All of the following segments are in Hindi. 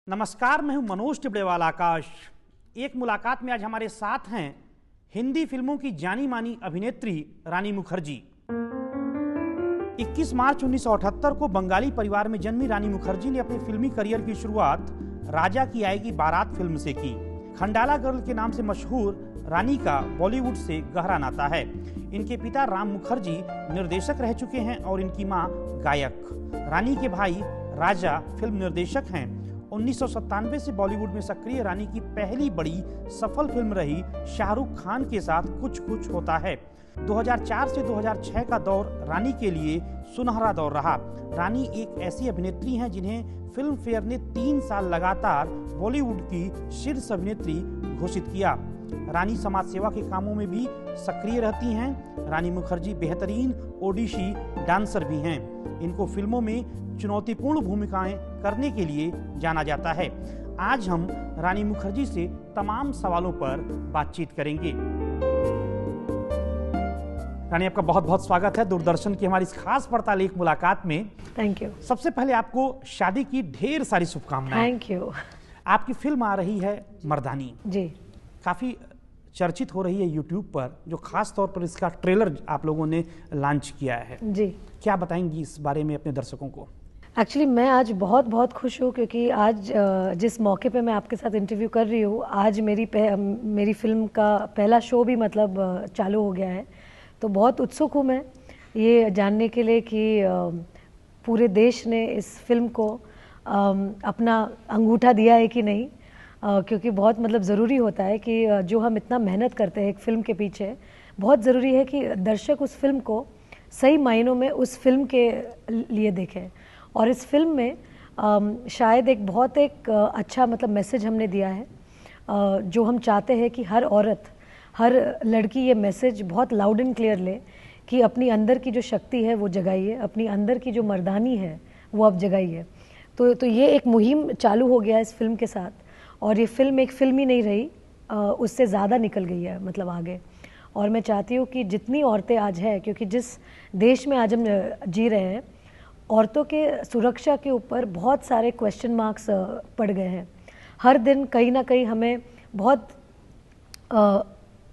नमस्कार, मैं हूं मनोज टिबड़ेवाल आकाश। एक मुलाकात में आज हमारे साथ हैं हिंदी फिल्मों की जानी मानी अभिनेत्री रानी मुखर्जी। 21 मार्च 1978 को बंगाली परिवार में जन्मी रानी मुखर्जी ने अपने फिल्मी करियर की शुरुआत राजा की आएगी बारात फिल्म से की। खंडाला गर्ल के नाम से मशहूर रानी का बॉलीवुड से गहरा नाता है। इनके पिता राम मुखर्जी निर्देशक रह चुके हैं और इनकी मां गायक। रानी के भाई राजा फिल्म निर्देशक हैं। 1997 से बॉलीवुड में सक्रिय रानी की पहली बड़ी सफल फिल्म रही शाहरुख खान के साथ कुछ कुछ होता है। 2004 से 2006 का दौर रानी के लिए सुनहरा दौर रहा। रानी एक ऐसी अभिनेत्री हैं जिन्हें फिल्म फेयर ने 3 साल लगातार बॉलीवुड की शीर्ष अभिनेत्री घोषित किया। रानी समाज सेवा के कामों में भी सक्रिय रहती हैं। रानी मुखर्जी बेहतरीन ओडिशी डांसर भी हैं। इनको फिल्मों में चुनौतीपूर्ण भूमिकाएं करने के लिए जाना जाता है। आज हम रानी मुखर्जी से तमाम सवालों पर बातचीत करेंगे। रानी, आपका बहुत बहुत स्वागत है दूरदर्शन की हमारी इस खास पड़ताल एक मुलाकात में। Thank you. सबसे पहले आपको शादी की ढेर सारी शुभकामनाएं। Thank you. आपकी फिल्म आ रही है मर्दानी जी। काफी चर्चित हो रही है यूट्यूब पर, जो खास तौर पर इसका ट्रेलर आप लोगों ने लॉन्च किया है। जी। क्या बताएंगी इस बारे में अपने दर्शकों को? एक्चुअली मैं आज बहुत बहुत खुश हूँ क्योंकि आज जिस मौके पे मैं आपके साथ इंटरव्यू कर रही हूँ, आज मेरी फिल्म का पहला शो भी मतलब चालू हो गया है। तो बहुत उत्सुक हूँ मैं ये जानने के लिए कि पूरे देश ने इस फिल्म को अपना अंगूठा दिया है कि नहीं, क्योंकि बहुत मतलब ज़रूरी होता है कि जो हम इतना मेहनत करते हैं एक फ़िल्म के पीछे, बहुत ज़रूरी है कि दर्शक उस फिल्म को सही मायनों में उस फिल्म के लिए देखें। और इस फिल्म में शायद एक बहुत अच्छा मतलब मैसेज हमने दिया है, जो हम चाहते हैं कि हर औरत, हर लड़की ये मैसेज बहुत लाउड एंड क्लियर ले कि अपनी अंदर की जो शक्ति है वो जगाइए, अपनी अंदर की जो मर्दानी है वो अब जगाइए। तो ये एक मुहिम चालू हो गया है इस फिल्म के साथ, और ये फिल्म एक फिल्म ही नहीं रही, उससे ज़्यादा निकल गई है मतलब आगे। और मैं चाहती हूँ कि जितनी औरतें आज हैं, क्योंकि जिस देश में आज हम जी रहे हैं, औरतों के सुरक्षा के ऊपर बहुत सारे क्वेश्चन मार्क्स पड़ गए हैं। हर दिन कहीं ना कहीं हमें बहुत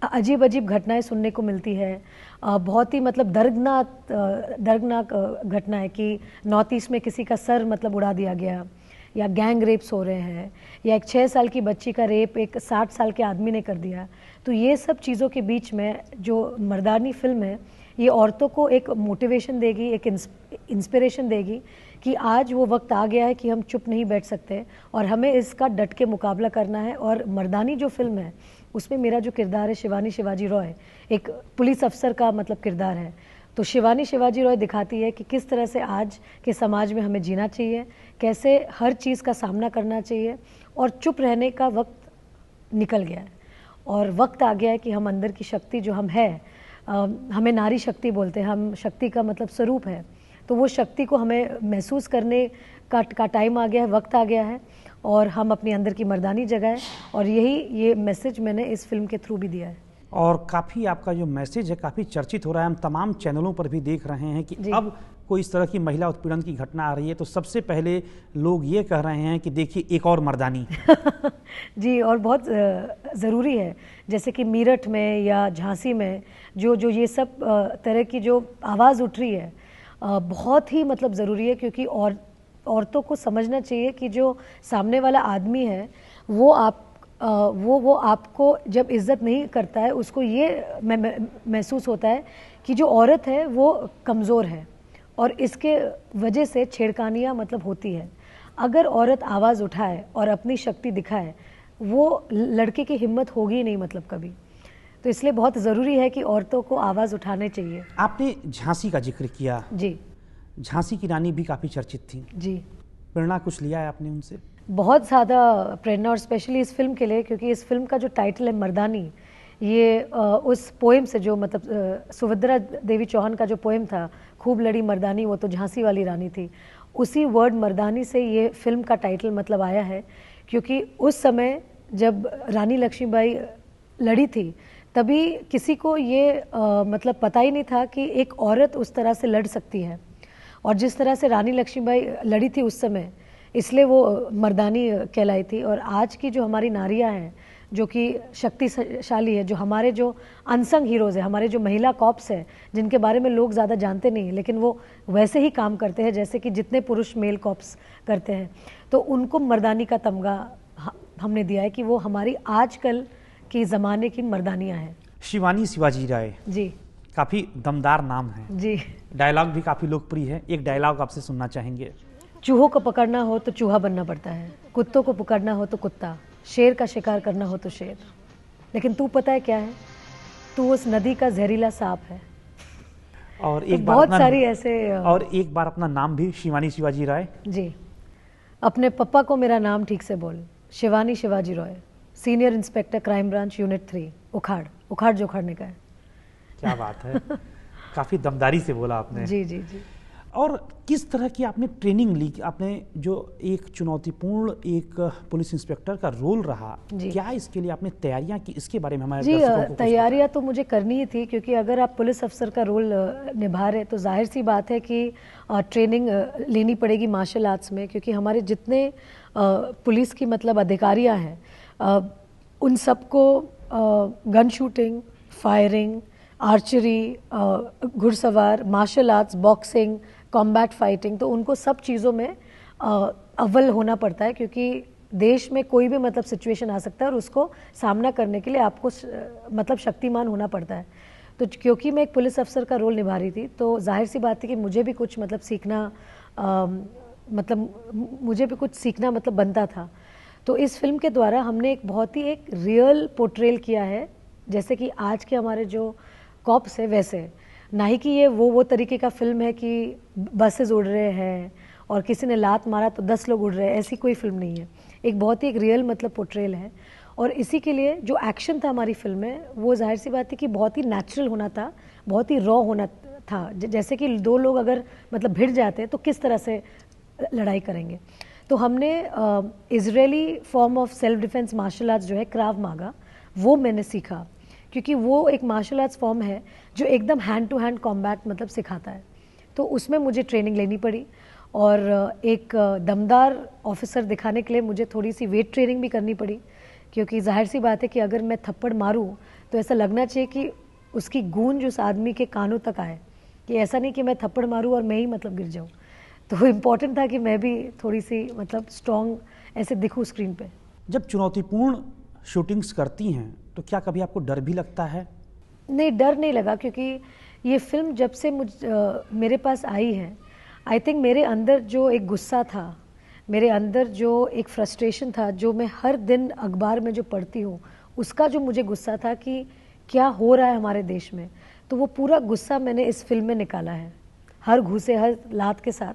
अजीब अजीब घटनाएं सुनने को मिलती है। बहुत ही मतलब दर्दनाक घटना है कि नॉर्थ ईस्ट में किसी का सर मतलब उड़ा दिया गया, या गैंग रेप्स हो रहे हैं, या एक 6 साल की बच्ची का रेप एक 60 साल के आदमी ने कर दिया। तो ये सब चीज़ों के बीच में जो मर्दानी फिल्म है, ये औरतों को एक मोटिवेशन देगी, एक इंस्पिरेशन देगी कि आज वो वक्त आ गया है कि हम चुप नहीं बैठ सकते और हमें इसका डट के मुकाबला करना है। और मर्दानी जो फिल्म है उसमें मेरा जो किरदार है शिवानी शिवाजी रॉय, एक पुलिस अफसर का मतलब किरदार है। तो शिवानी शिवाजी रॉय दिखाती है कि किस तरह से आज के समाज में हमें जीना चाहिए, कैसे हर चीज़ का सामना करना चाहिए, और चुप रहने का वक्त निकल गया है और वक्त आ गया है कि हम अंदर की शक्ति जो हम है, हमें नारी शक्ति बोलते हैं, हम शक्ति का मतलब स्वरूप है, तो वो शक्ति को हमें महसूस करने का टाइम आ गया है, वक्त आ गया है, और हम अपने अंदर की मर्दानी जगाएं। और ये मैसेज मैंने इस फिल्म के थ्रू भी दिया है। और काफ़ी आपका जो मैसेज है काफ़ी चर्चित हो रहा है। हम तमाम चैनलों पर भी देख रहे हैं कि अब कोई इस तरह की महिला उत्पीड़न की घटना आ रही है तो सबसे पहले लोग ये कह रहे हैं कि देखिए एक और मर्दानी। जी, और बहुत ज़रूरी है। जैसे कि मीरठ में या झांसी में जो ये सब तरह की जो आवाज़ उठ रही है, बहुत ही मतलब ज़रूरी है, क्योंकि औरतों को समझना चाहिए कि जो सामने वाला आदमी है वो आपको जब इज्जत नहीं करता है, उसको ये महसूस होता है कि जो औरत है वो कमज़ोर है, और इसके वजह से छेड़खानियाँ मतलब होती है। अगर औरत आवाज़ उठाए और अपनी शक्ति दिखाए, वो लड़के की हिम्मत होगी नहीं मतलब कभी। तो इसलिए बहुत ज़रूरी है कि औरतों को आवाज़ उठाने चाहिए। आपने झांसी का जिक्र किया। जी। झांसी की रानी भी काफ़ी चर्चित थी। जी। प्रेरणा कुछ लिया है आपने उनसे? बहुत ज़्यादा प्रेरणा, और स्पेशली इस फिल्म के लिए, क्योंकि इस फिल्म का जो टाइटल है मर्दानी, ये उस पोएम से जो मतलब सुभद्रा देवी चौहान का जो पोएम था, खूब लड़ी मर्दानी वो तो झांसी वाली रानी थी, उसी वर्ड मर्दानी से ये फिल्म का टाइटल मतलब आया है। क्योंकि उस समय जब रानी लक्ष्मीबाई लड़ी थी, तभी किसी को ये मतलब पता ही नहीं था कि एक औरत उस तरह से लड़ सकती है। और जिस तरह से रानी लक्ष्मीबाई लड़ी थी उस समय, इसलिए वो मर्दानी कहलाई थी। और आज की जो हमारी नारियां हैं जो कि शक्तिशाली है, जो हमारे जो अनसंग हीरोज़ है, हमारे जो महिला कॉप्स है जिनके बारे में लोग ज़्यादा जानते नहीं, लेकिन वो वैसे ही काम करते हैं जैसे कि जितने पुरुष मेल कॉप्स करते हैं, तो उनको मर्दानी का तमगा हमने दिया है कि वो हमारी आजकल की ज़माने की मर्दानियाँ हैं। शिवानी शिवाजी राय जी, काफ़ी दमदार नाम है जी। डायलॉग भी काफ़ी लोकप्रिय है, एक डायलॉग आपसे सुनना चाहेंगे। चूहों को पकड़ना हो तो चूहा बनना पड़ता है, कुत्तों को पकड़ना हो तो कुत्ता, शेर का शिकार करना हो तो शेर, लेकिन तू पता है क्या है, तू उस नदी का जहरीला सांप है। और तो एक बार बहुत सारी ऐसे और एक बार अपना नाम भी शिवानी शिवाजी राय। जी, अपने पप्पा को मेरा नाम ठीक से बोल, Shivani Shivaji Roy, senior inspector crime branch unit 3, उखाड़ जो उखाड़ने का है। क्या बात है, काफ़ी दमदारी से बोला आपने। जी जी जी। और किस तरह की आपने ट्रेनिंग ली, आपने जो एक चुनौतीपूर्ण एक पुलिस इंस्पेक्टर का रोल रहा, क्या इसके लिए आपने तैयारियां की, इसके बारे में हमारे दर्शकों को तैयारियां तो मुझे करनी ही थी, क्योंकि अगर आप पुलिस अफसर का रोल निभा रहे तो जाहिर सी बात है कि ट्रेनिंग लेनी पड़ेगी मार्शल आर्ट्स में, क्योंकि हमारे जितने पुलिस की मतलब अधिकारियां हैं उन सबको गन शूटिंग, फायरिंग, आर्चरी, घुड़सवार, martial arts, boxing, combat fighting, तो उनको सब चीज़ों में अव्वल होना पड़ता है, क्योंकि देश में कोई भी मतलब सिचुएशन आ सकता है और उसको सामना करने के लिए आपको मतलब शक्तिमान होना पड़ता है। तो क्योंकि मैं एक पुलिस अफसर का रोल निभा रही थी तो जाहिर सी बात थी कि मुझे भी कुछ मतलब सीखना मतलब बनता था। तो इस फिल्म के द्वारा हमने एक बहुत ही एक रियल पोर्ट्रेल किया है, जैसे कि आज के हमारे जो कॉप्स है वैसे, ना ही कि ये वो तरीके का फिल्म है कि बसेस उड़ रहे हैं और किसी ने लात मारा तो 10 लोग उड़ रहे हैं, ऐसी कोई फिल्म नहीं है। एक बहुत ही एक रियल मतलब पोर्ट्रेल है, और इसी के लिए जो एक्शन था हमारी फिल्म में वो जाहिर सी बात है कि बहुत ही नेचुरल होना था, बहुत ही रॉ होना था। जैसे कि दो लोग अगर मतलब भिड़ जाते हैं तो किस तरह से लड़ाई करेंगे। तो हमने Israeli form of self defence martial arts जो है क्राव मागा, वो मैंने सीखा, क्योंकि वो एक मार्शल आर्ट्स फॉर्म है जो एकदम हैंड टू हैंड कॉम्बैट मतलब सिखाता है। तो उसमें मुझे ट्रेनिंग लेनी पड़ी, और एक दमदार ऑफिसर दिखाने के लिए मुझे थोड़ी सी वेट ट्रेनिंग भी करनी पड़ी, क्योंकि जाहिर सी बात है कि अगर मैं थप्पड़ मारूं तो ऐसा लगना चाहिए कि उसकी गूंज उस आदमी के कानों तक आए, कि ऐसा नहीं कि मैं थप्पड़ मारूं और मैं ही मतलब गिर जाऊं। तो इम्पॉर्टेंट था कि मैं भी थोड़ी सी मतलब स्ट्रॉन्ग ऐसे दिखूं स्क्रीन पे। जब चुनौतीपूर्ण शूटिंग्स करती हैं तो क्या कभी आपको डर भी लगता है? नहीं, डर नहीं लगा, क्योंकि ये फिल्म जब से मेरे पास आई है, आई थिंक मेरे अंदर जो एक गुस्सा था, मेरे अंदर जो एक फ्रस्ट्रेशन था, जो मैं हर दिन अखबार में जो पढ़ती हूँ उसका जो मुझे गुस्सा था कि क्या हो रहा है हमारे देश में, तो वो पूरा गुस्सा मैंने इस फिल्म में निकाला है। हर घूसे हर लात के साथ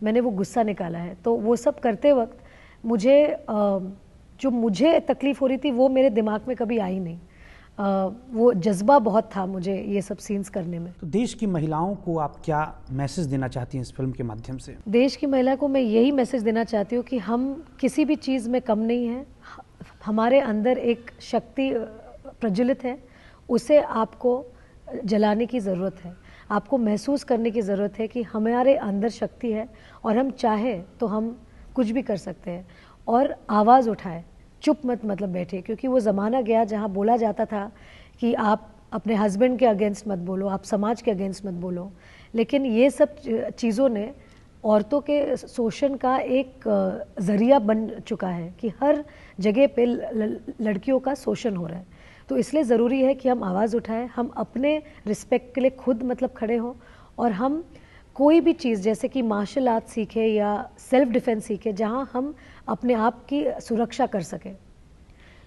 मैंने वो गुस्सा निकाला है। तो वो सब करते वक्त जो मुझे तकलीफ़ हो रही थी वो मेरे दिमाग में कभी आई नहीं। वो जज्बा बहुत था मुझे ये सब सीन्स करने में। तो देश की महिलाओं को आप क्या मैसेज देना चाहती हैं इस फिल्म के माध्यम से? देश की महिला को मैं यही मैसेज देना चाहती हूँ कि हम किसी भी चीज़ में कम नहीं हैं। हमारे अंदर एक शक्ति प्रज्वलित है, उसे आपको जलाने की ज़रूरत है, आपको महसूस करने की ज़रूरत है कि हमारे अंदर शक्ति है और हम चाहे तो हम कुछ भी कर सकते हैं। और आवाज़ उठाए, चुप मत मतलब बैठे, क्योंकि वो ज़माना गया जहाँ बोला जाता था कि आप अपने हस्बैंड के अगेंस्ट मत बोलो, आप समाज के अगेंस्ट मत बोलो, लेकिन ये सब चीज़ों ने औरतों के शोषण का एक ज़रिया बन चुका है कि हर जगह पे लड़कियों का शोषण हो रहा है। तो इसलिए ज़रूरी है कि हम आवाज़ उठाएं, हम अपने रिस्पेक्ट के लिए खुद मतलब खड़े हों, और हम कोई भी चीज़ जैसे कि मार्शल आर्ट सीखे या सेल्फ डिफेंस सीखे जहां हम अपने आप की सुरक्षा कर सकें।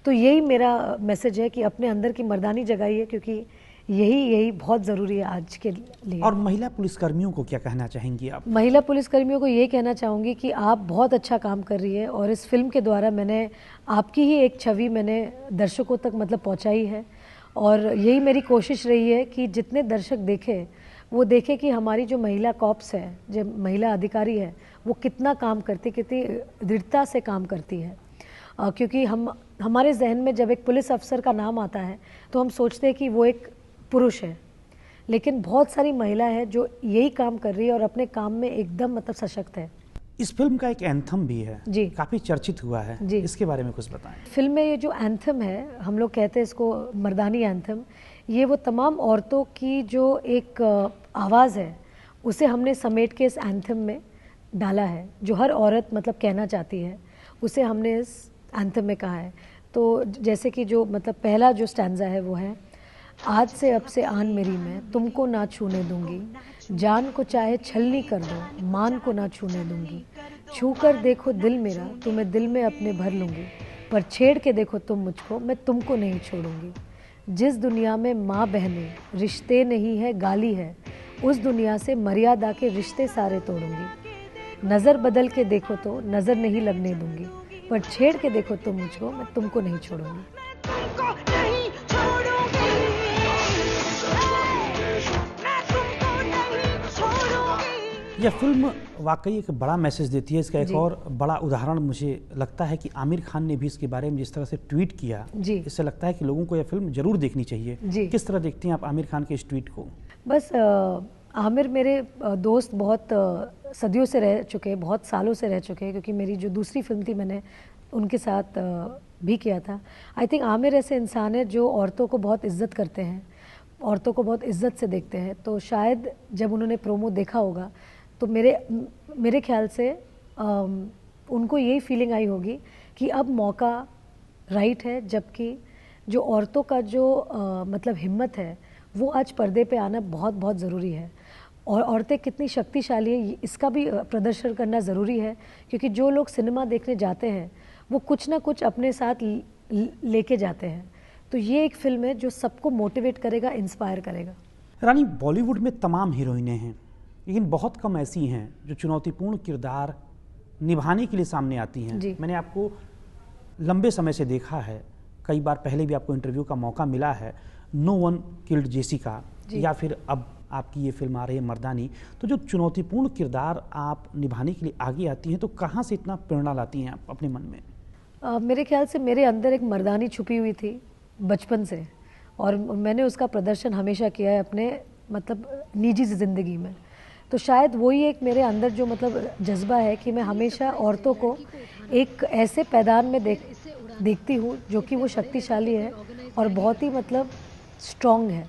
तो यही मेरा मैसेज है कि अपने अंदर की मर्दानी जगाइए, क्योंकि यही बहुत ज़रूरी है आज के लिए। और महिला पुलिसकर्मियों को क्या कहना चाहेंगी आप? महिला पुलिसकर्मियों को ये कहना चाहूँगी कि आप बहुत अच्छा काम कर रही है, और इस फिल्म के द्वारा मैंने आपकी ही एक छवि मैंने दर्शकों तक मतलब पहुँचाई है। और यही मेरी कोशिश रही है कि जितने दर्शक देखें वो देखे कि हमारी जो महिला कॉप्स है, जो महिला अधिकारी है, वो कितना काम करती, कितनी दृढ़ता से काम करती है। क्योंकि हमारे जहन में जब एक पुलिस अफसर का नाम आता है तो हम सोचते हैं कि वो एक पुरुष है, लेकिन बहुत सारी महिला है जो यही काम कर रही है और अपने काम में एकदम मतलब सशक्त है। इस फिल्म का एक एंथम भी है जी। काफी चर्चित हुआ है जी। इसके बारे में कुछ बताएं। फिल्म में ये जो एंथम है, हम लोग कहते हैं इसको मर्दानी एंथम, ये वो तमाम औरतों की जो एक आवाज़ है उसे हमने समेट के इस एंथम में डाला है। जो हर औरत मतलब कहना चाहती है उसे हमने इस एंथम में कहा है। तो जैसे कि जो मतलब पहला जो स्टैंजा है वो है, आज से अब से आन मेरी मैं तुमको ना छूने दूंगी, जान को चाहे छलनी कर दो मान को ना छूने दूंगी, छू कर देखो दिल मेरा तुम्हें दिल में अपने भर लूंगी, पर छेड़ के देखो तुम मुझको मैं तुमको नहीं छोड़ूंगी। जिस दुनिया में माँ बहनें रिश्ते नहीं है गाली है, उस दुनिया से मर्यादा के रिश्ते सारे तोड़ूंगी। नज़र बदल के देखो तो नज़र नहीं लगने दूंगी, पर छेड़ के देखो तुम मुझको मैं तुमको नहीं छोड़ूंगी। यह फिल्म वाकई एक बड़ा मैसेज देती है। इसका एक जी। और बड़ा उदाहरण मुझे लगता है कि आमिर खान ने भी इसके बारे में जिस तरह से ट्वीट किया, जी। इससे लगता है कि लोगों को यह फिल्म जरूर देखनी चाहिए। जी। किस तरह देखती हैं आप आमिर खान के इस ट्वीट को? बस आमिर मेरे दोस्त बहुत सदियों से रह चुके, बहुत सालों से रह चुके, क्योंकि मेरी जो दूसरी फिल्म थी मैंने उनके साथ भी किया था। आई थिंक आमिर ऐसे इंसान है जो औरतों को बहुत इज्जत करते हैं, औरतों को बहुत इज्जत से देखते हैं। तो शायद जब उन्होंने प्रोमो देखा होगा तो मेरे ख्याल से उनको यही फीलिंग आई होगी कि अब मौका राइट है, जबकि जो औरतों का जो मतलब हिम्मत है वो आज पर्दे पे आना बहुत बहुत ज़रूरी है। और औरतें कितनी शक्तिशाली है इसका भी प्रदर्शन करना ज़रूरी है, क्योंकि जो लोग सिनेमा देखने जाते हैं वो कुछ ना कुछ अपने साथ लेके जाते हैं। तो ये एक फिल्म है जो सबको मोटिवेट करेगा, इंस्पायर करेगा। रानी, बॉलीवुड में तमाम हीरोइनें हैं, लेकिन बहुत कम ऐसी हैं जो चुनौतीपूर्ण किरदार निभाने के लिए सामने आती हैं। जी। मैंने आपको लंबे समय से देखा है, कई बार पहले भी आपको इंटरव्यू का मौका मिला है, नो वन किल्ड जेसिका, या फिर अब आपकी ये फिल्म आ रही है मर्दानी। तो जो चुनौतीपूर्ण किरदार आप निभाने के लिए आगे आती हैं, तो कहाँ से इतना प्रेरणा लाती हैं आप अपने मन में? मेरे ख्याल से मेरे अंदर एक मर्दानी छुपी हुई थी बचपन से, और मैंने उसका प्रदर्शन हमेशा किया है अपने मतलब निजी ज़िंदगी में। तो शायद वही एक मेरे अंदर जो मतलब जज्बा है कि मैं हमेशा औरतों को एक ऐसे पैदान में देखती हूँ जो कि वो शक्तिशाली है और बहुत ही मतलब स्ट्रॉन्ग है।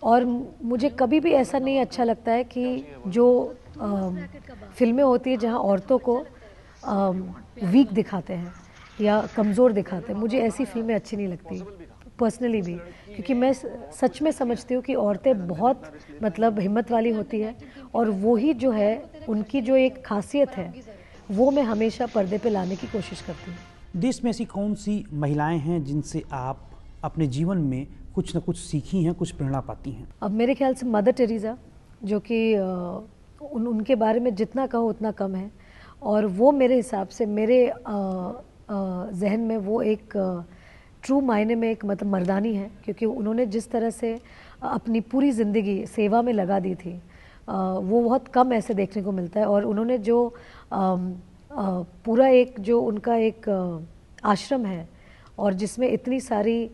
और मुझे कभी भी ऐसा नहीं अच्छा लगता है कि जो फिल्में होती है जहाँ औरतों को वीक दिखाते हैं या कमज़ोर दिखाते हैं, मुझे ऐसी फिल्में अच्छी नहीं लगती पर्सनली भी, क्योंकि मैं सच में समझती हूँ कि औरतें बहुत मतलब हिम्मत वाली होती है, और वही जो है उनकी जो एक खासियत है वो मैं हमेशा पर्दे पे लाने की कोशिश करती हूँ। देश में ऐसी कौन सी महिलाएं हैं जिनसे आप अपने जीवन में कुछ न कुछ सीखी हैं, कुछ प्रेरणा पाती हैं? अब मेरे ख्याल से मदर टेरेसा, जो कि उनके बारे में जितना कहो उतना कम है, और वो मेरे हिसाब से मेरे जहन में वो एक ट्रू मायने में एक मतलब मर्दानी है, क्योंकि उन्होंने जिस तरह से अपनी पूरी ज़िंदगी सेवा में लगा दी थी, वो बहुत कम ऐसे देखने को मिलता है। और उन्होंने जो पूरा एक जो उनका एक आश्रम है और जिसमें इतनी सारी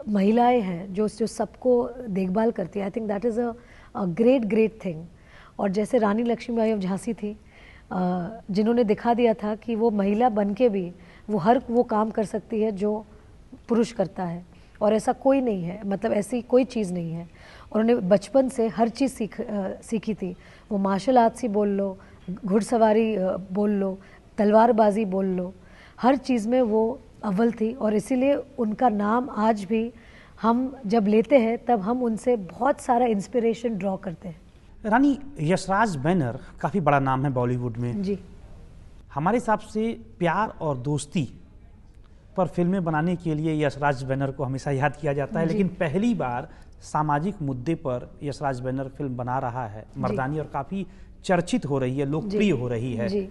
महिलाएं हैं जो सबको देखभाल करती है, I think that is a great thing. और जैसे रानी लक्ष्मीबाई ऑफ झांसी थी, जिन्होंने दिखा दिया था कि वो महिला बन के भी वो हर वो काम कर सकती है जो पुरुष करता है, और ऐसा कोई नहीं है, मतलब ऐसी कोई चीज़ नहीं है। उन्होंने बचपन से हर चीज़ सीखी थी। वो मार्शल आर्ट्स ही बोल लो, घुड़सवारी बोल लो, तलवारबाजी बोल लो, हर चीज़ में वो अव्वल थी। और इसीलिए उनका नाम आज भी हम जब लेते हैं तब हम उनसे बहुत सारा इंस्पिरेशन ड्रॉ करते हैं। रानी, यशराज बैनर काफ़ी बड़ा नाम है बॉलीवुड में जी। हमारे हिसाब से प्यार और दोस्ती पर फिल्में बनाने के लिए यशराज बैनर को हमेशा याद किया जाता है, लेकिन पहली बार सामाजिक मुद्दे पर यशराज बैनर फिल्म बना रहा है मर्दानी, और काफ़ी चर्चित हो रही है, लोकप्रिय हो रही है। जी।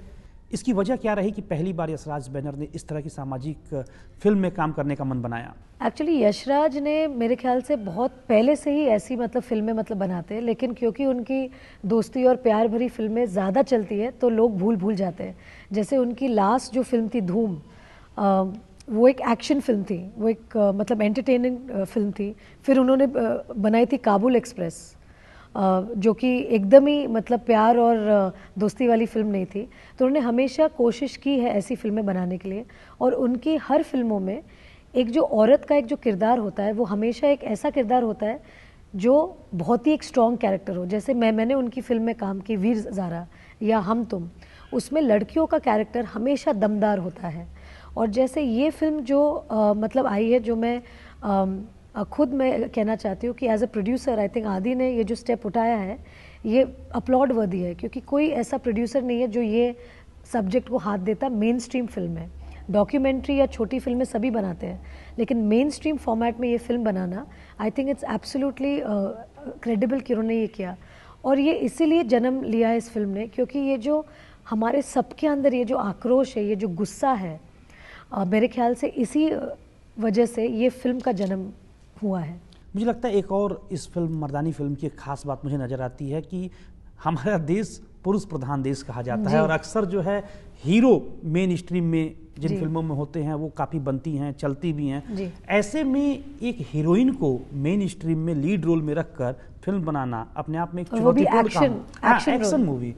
इसकी वजह क्या रही कि पहली बार यशराज बैनर ने इस तरह की सामाजिक फिल्म में काम करने का मन बनाया? एक्चुअली यशराज ने मेरे ख्याल से बहुत पहले से ही ऐसी मतलब फिल्में मतलब बनाते हैं, लेकिन क्योंकि उनकी दोस्ती और प्यार भरी फिल्में ज़्यादा चलती है तो लोग भूल जाते हैं। जैसे उनकी लास्ट जो फिल्म थी धूम, वो एक एक्शन फिल्म थी, वो एक मतलब एंटरटेनिंग फिल्म थी। फिर उन्होंने बनाई थी काबुल एक्सप्रेस, जो कि एकदम ही मतलब प्यार और दोस्ती वाली फिल्म नहीं थी। तो उन्होंने हमेशा कोशिश की है ऐसी फिल्में बनाने के लिए, और उनकी हर फिल्मों में एक जो औरत का एक जो किरदार होता है वो हमेशा एक ऐसा किरदार होता है जो बहुत ही एक स्ट्रॉन्ग कैरेक्टर हो। जैसे मैंने उनकी फिल्म में काम की वीर ज़ारा या हम तुम, उसमें लड़कियों का कैरेक्टर हमेशा दमदार होता है। और जैसे ये फिल्म जो मतलब आई है, जो मैं खुद मैं कहना चाहती हूँ कि as a producer I think Adi ने ये जो स्टेप उठाया है ये अपलॉड वर्दी है, क्योंकि कोई ऐसा प्रोड्यूसर नहीं है जो ये सब्जेक्ट को हाथ देता। मेन स्ट्रीम फिल्म है, डॉक्यूमेंट्री या छोटी फिल्में सभी बनाते हैं, लेकिन मेन स्ट्रीम फॉर्मेट में ये film banana I think it's absolutely credible कि उन्होंने ये किया। और ये इसीलिए जन्म लिया है इस फिल्म ने, क्योंकि ये जो हमारे सबके अंदर ये जो आक्रोश है, ये जो गुस्सा है, मेरे ख्याल से इसी वजह से ये फिल्म का जन्म हुआ है। मुझे लगता है एक और इस फिल्म मर्दानी फिल्म की एक खास बात मुझे नज़र आती है कि हमारा देश पुरुष प्रधान देश कहा जाता है, और अक्सर जो है हीरो मेन स्ट्रीम में जिन फिल्मों में होते हैं वो काफ़ी बनती हैं, चलती भी हैं। ऐसे में एक हीरोइन को मेन स्ट्रीम में लीड रोल में रखकर फिल्म बनाना अपने आप में एक चुनौतीपूर्ण काम, एक्शन मूवी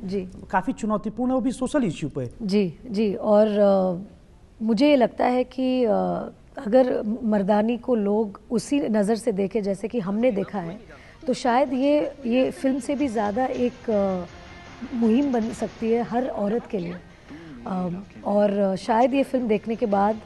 काफ़ी चुनौतीपूर्ण है, वो भी सोशल इश्यू पे। जी। और मुझे ये लगता है कि अगर मर्दानी को लोग उसी नज़र से देखें जैसे कि हमने देखा है, तो शायद ये फिल्म से भी ज़्यादा एक मुहिम बन सकती है हर औरत के लिए। और शायद ये फिल्म देखने के बाद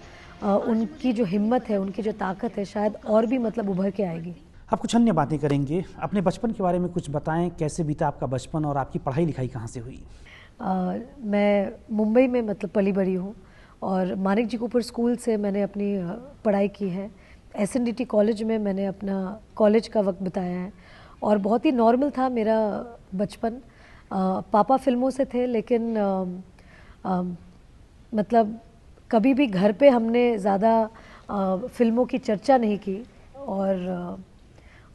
उनकी जो हिम्मत है, उनकी जो ताकत है, शायद और भी मतलब उभर के आएगी। आप कुछ अन्य बातें करेंगे, अपने बचपन के बारे में कुछ बताएं, कैसे बीता आपका बचपन और आपकी पढ़ाई लिखाई कहाँ से हुई? मैं मुंबई में मतलब पली बड़ी हूँ, और मानिक जी कपूर स्कूल से मैंने अपनी पढ़ाई की है। SNDT कॉलेज में मैंने अपना कॉलेज का वक्त बिताया है, और बहुत ही नॉर्मल था मेरा बचपन। पापा फिल्मों से थे, लेकिन मतलब कभी भी घर पे हमने ज़्यादा फिल्मों की चर्चा नहीं की।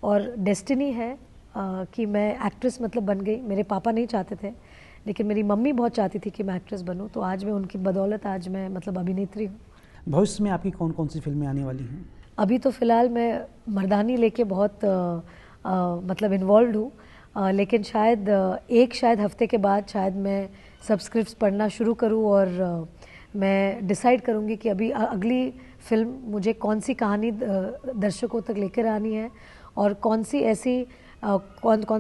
और डेस्टिनी है कि मैं एक्ट्रेस मतलब बन गई। मेरे पापा नहीं चाहते थे, लेकिन मेरी मम्मी बहुत चाहती थी कि मैं एक्ट्रेस बनूं, तो आज मैं उनकी बदौलत आज मैं मतलब अभिनेत्री हूँ। भविष्य में आपकी कौन कौन सी फिल्में आने वाली हैं? अभी तो फ़िलहाल मैं मर्दानी लेके बहुत मतलब इन्वॉल्व हूँ, लेकिन शायद हफ्ते के बाद शायद मैं सब स्क्रिप्ट्स पढ़ना शुरू करूँ, और मैं डिसाइड करूँगी कि अभी अगली फिल्म मुझे कौन सी कहानी दर्शकों तक लेकर आनी है, और कौन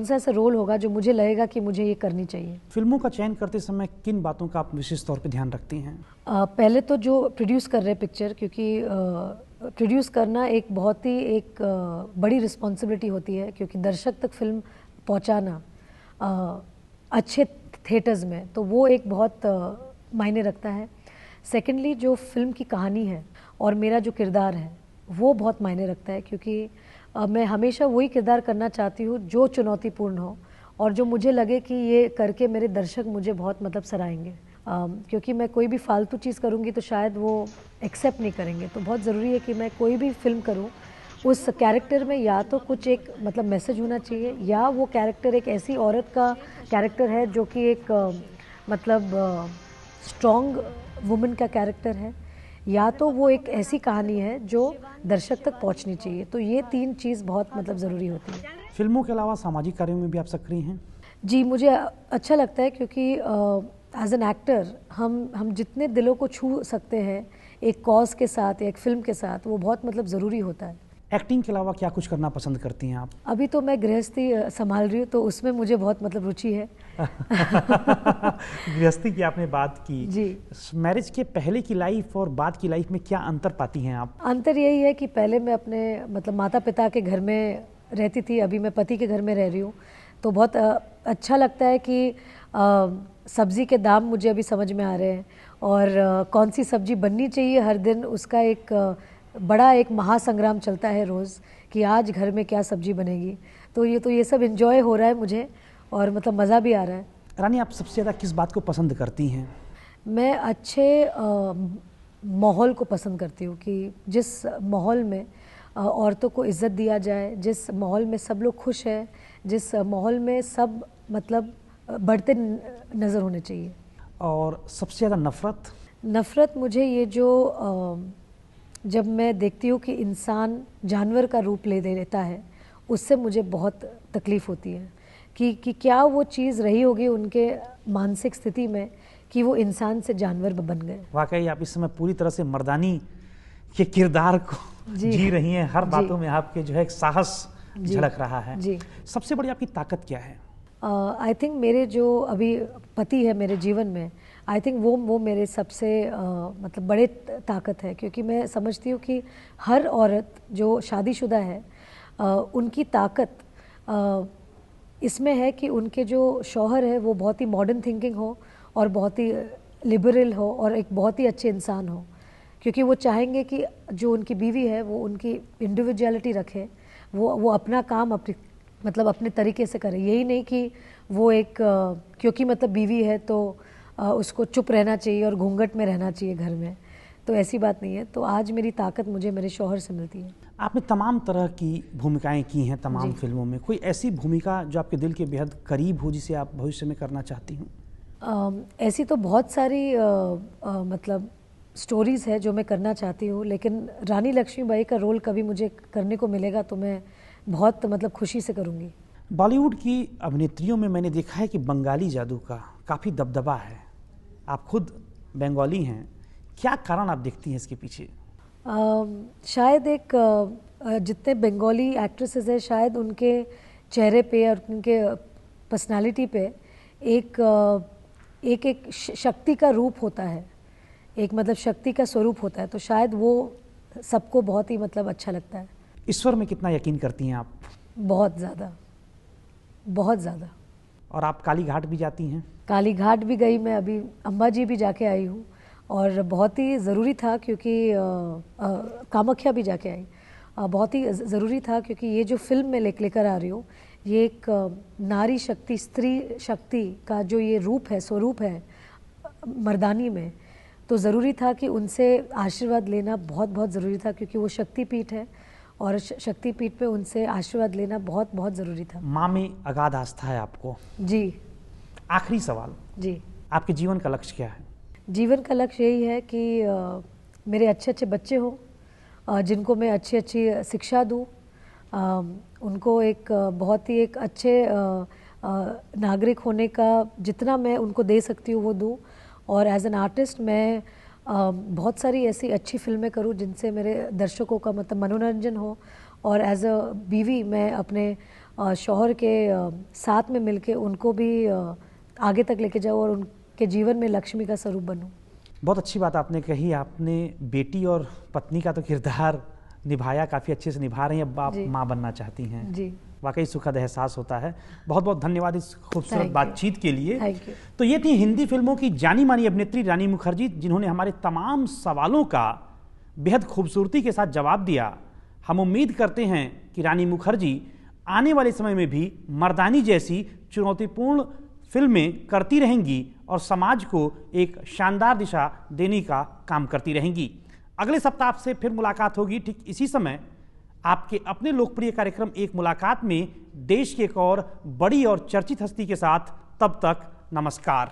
सा ऐसा रोल होगा जो मुझे लगेगा कि मुझे ये करनी चाहिए। फिल्मों का चयन करते समय किन बातों का आप विशेष तौर पे ध्यान रखती हैं? पहले तो जो प्रोड्यूस कर रहे पिक्चर, क्योंकि प्रोड्यूस करना एक बहुत ही एक बड़ी रिस्पॉन्सिबिलिटी होती है, क्योंकि दर्शक तक फिल्म पहुंचाना अच्छे थिएटर्स में, तो वो एक बहुत मायने रखता है। सेकेंडली जो फिल्म की कहानी है और मेरा जो किरदार है वो बहुत मायने रखता है, क्योंकि मैं हमेशा वही किरदार करना चाहती हूँ जो चुनौतीपूर्ण हो, और जो मुझे लगे कि ये करके मेरे दर्शक मुझे बहुत मतलब सराहेंगे। क्योंकि मैं कोई भी फालतू चीज़ करूँगी तो शायद वो एक्सेप्ट नहीं करेंगे। तो बहुत ज़रूरी है कि मैं कोई भी फिल्म करूँ, उस कैरेक्टर में या तो कुछ एक मतलब मैसेज होना चाहिए, या वो कैरेक्टर एक ऐसी औरत का कैरेक्टर है जो कि एक मतलब स्ट्रॉन्ग वुमेन का कैरेक्टर है, या तो वो एक ऐसी कहानी है जो दर्शक तक पहुंचनी चाहिए। तो ये तीन चीज़ बहुत मतलब ज़रूरी होती है। फिल्मों के अलावा सामाजिक कार्यों में भी आप सक्रिय हैं? जी, मुझे अच्छा लगता है, क्योंकि एज एन एक्टर हम जितने दिलों को छू सकते हैं एक कॉज के साथ या एक फिल्म के साथ, वो बहुत मतलब ज़रूरी होता है। एक्टिंग के अलावा क्या कुछ करना पसंद करती हैं आप? अभी तो मैं गृहस्थी संभाल रही हूँ, तो उसमें मुझे बहुत मतलब रुचि है। गृहस्थी की आपने बात की जी। मैरिज के पहले की लाइफ और बाद की लाइफ में क्या अंतर पाती हैं आप? अंतर यही है कि पहले मैं अपने मतलब माता पिता के घर में रहती थी, अभी मैं पति के घर में रह रही हूँ। तो बहुत अच्छा लगता है कि सब्ज़ी के दाम मुझे अभी समझ में आ रहे हैं, और कौन सी सब्ज़ी बननी चाहिए हर दिन, उसका एक बड़ा एक महासंग्राम चलता है रोज़ कि आज घर में क्या सब्ज़ी बनेगी। तो ये सब एंजॉय हो रहा है मुझे, और मतलब मज़ा भी आ रहा है। रानी, आप सबसे ज़्यादा किस बात को पसंद करती हैं? मैं अच्छे माहौल को पसंद करती हूँ, कि जिस माहौल में औरतों को इज़्ज़त दिया जाए, जिस माहौल में सब लोग खुश हैं, जिस माहौल में सब मतलब बढ़ते नज़र होने चाहिए। और सबसे ज़्यादा नफ़रत मुझे ये जो जब मैं देखती हूँ कि इंसान जानवर का रूप ले लेता है, उससे मुझे बहुत तकलीफ़ होती है। कि क्या वो चीज़ रही होगी उनके मानसिक स्थिति में कि वो इंसान से जानवर बन गए। वाकई आप इस समय पूरी तरह से मर्दानी के किरदार को जी रही हैं। हर बातों में आपके जो है एक साहस झलक रहा है। जी। सबसे बड़ी आपकी ताकत क्या है? आई थिंक मेरे जो अभी पति है मेरे जीवन में, आई थिंक वो मेरे सबसे मतलब बड़े ताकत है, क्योंकि मैं समझती हूँ कि हर औरत जो शादीशुदा है उनकी ताकत इसमें है कि उनके जो शौहर है वो बहुत ही मॉडर्न थिंकिंग हो और बहुत ही लिबरल हो और एक बहुत ही अच्छे इंसान हो, क्योंकि वो चाहेंगे कि जो उनकी बीवी है वो उनकी इंडिविजुअलिटी रखे, वो अपना काम अपने तरीके से करे। यही नहीं कि वो एक क्योंकि मतलब बीवी है तो उसको चुप रहना चाहिए और घूंघट में रहना चाहिए घर में, तो ऐसी बात नहीं है। तो आज मेरी ताकत मुझे मेरे शौहर से मिलती है। आपने तमाम तरह की भूमिकाएं की हैं तमाम फिल्मों में, कोई ऐसी भूमिका जो आपके दिल के बेहद करीब हो जिसे आप भविष्य में करना चाहती हूँ? ऐसी तो बहुत सारी मतलब स्टोरीज़ है जो मैं करना चाहती हूँ, लेकिन रानी लक्ष्मीबाई का रोल कभी मुझे करने को मिलेगा तो मैं बहुत मतलब खुशी से करूँगी। बॉलीवुड की अभिनेत्रियों में मैंने देखा है कि बंगाली जादू का काफ़ी दबदबा है। आप खुद बंगाली हैं, क्या कारण आप देखती हैं इसके पीछे? शायद एक जितने बंगाली एक्ट्रेसेस हैं शायद उनके चेहरे पे और उनके पर्सनालिटी पे एक शक्ति का रूप होता है, एक मतलब शक्ति का स्वरूप होता है, तो शायद वो सबको बहुत ही मतलब अच्छा लगता है। ईश्वर में कितना यकीन करती हैं आप? बहुत ज़्यादा, बहुत ज़्यादा। और आप काली घाट भी जाती हैं? काली घाट भी गई मैं, अभी अंबाजी भी जाके आई हूँ और बहुत ही ज़रूरी था क्योंकि कामाख्या भी जाके आई। बहुत ही ज़रूरी था क्योंकि ये जो फिल्म मैं लेकर आ रही हूँ ये एक नारी शक्ति, स्त्री शक्ति का जो ये रूप है, स्वरूप है मर्दानी में, तो ज़रूरी था कि उनसे आशीर्वाद लेना बहुत बहुत ज़रूरी था, क्योंकि वो शक्तिपीठ है और शक्तिपीठ पे उनसे आशीर्वाद लेना बहुत बहुत ज़रूरी था। माँ में अगाध आस्था है आपको? जी। आखिरी सवाल जी, आपके जीवन का लक्ष्य क्या है? जीवन का लक्ष्य यही है कि मेरे अच्छे अच्छे बच्चे हों जिनको मैं अच्छी अच्छी शिक्षा दूँ, उनको एक बहुत ही एक अच्छे नागरिक होने का जितना मैं उनको दे सकती हूँ वो दूँ, और एज एन आर्टिस्ट मैं बहुत सारी ऐसी अच्छी फिल्में करूँ जिनसे मेरे दर्शकों का मतलब मनोरंजन हो, और एज अ बीवी मैं अपने शौहर के साथ में मिलके उनको भी आगे तक लेके जाऊँ और उनके जीवन में लक्ष्मी का स्वरूप बनूँ। बहुत अच्छी बात आपने कही। आपने बेटी और पत्नी का तो किरदार निभाया, काफ़ी अच्छे से निभा रही हैं, अब आप माँ बनना चाहती हैं जी। वाकई सुखद एहसास होता है। बहुत बहुत धन्यवाद इस खूबसूरत बातचीत के लिए। तो ये थी हिंदी फिल्मों की जानी मानी अभिनेत्री रानी मुखर्जी, जिन्होंने हमारे तमाम सवालों का बेहद खूबसूरती के साथ जवाब दिया। हम उम्मीद करते हैं कि रानी मुखर्जी आने वाले समय में भी मर्दानी जैसी चुनौतीपूर्ण फिल्में करती रहेंगी और समाज को एक शानदार दिशा देने का काम करती रहेंगी। अगले सप्ताह आपसे फिर मुलाकात होगी ठीक इसी समय आपके अपने लोकप्रिय कार्यक्रम एक मुलाकात में, देश की एक और बड़ी और चर्चित हस्ती के साथ। तब तक नमस्कार।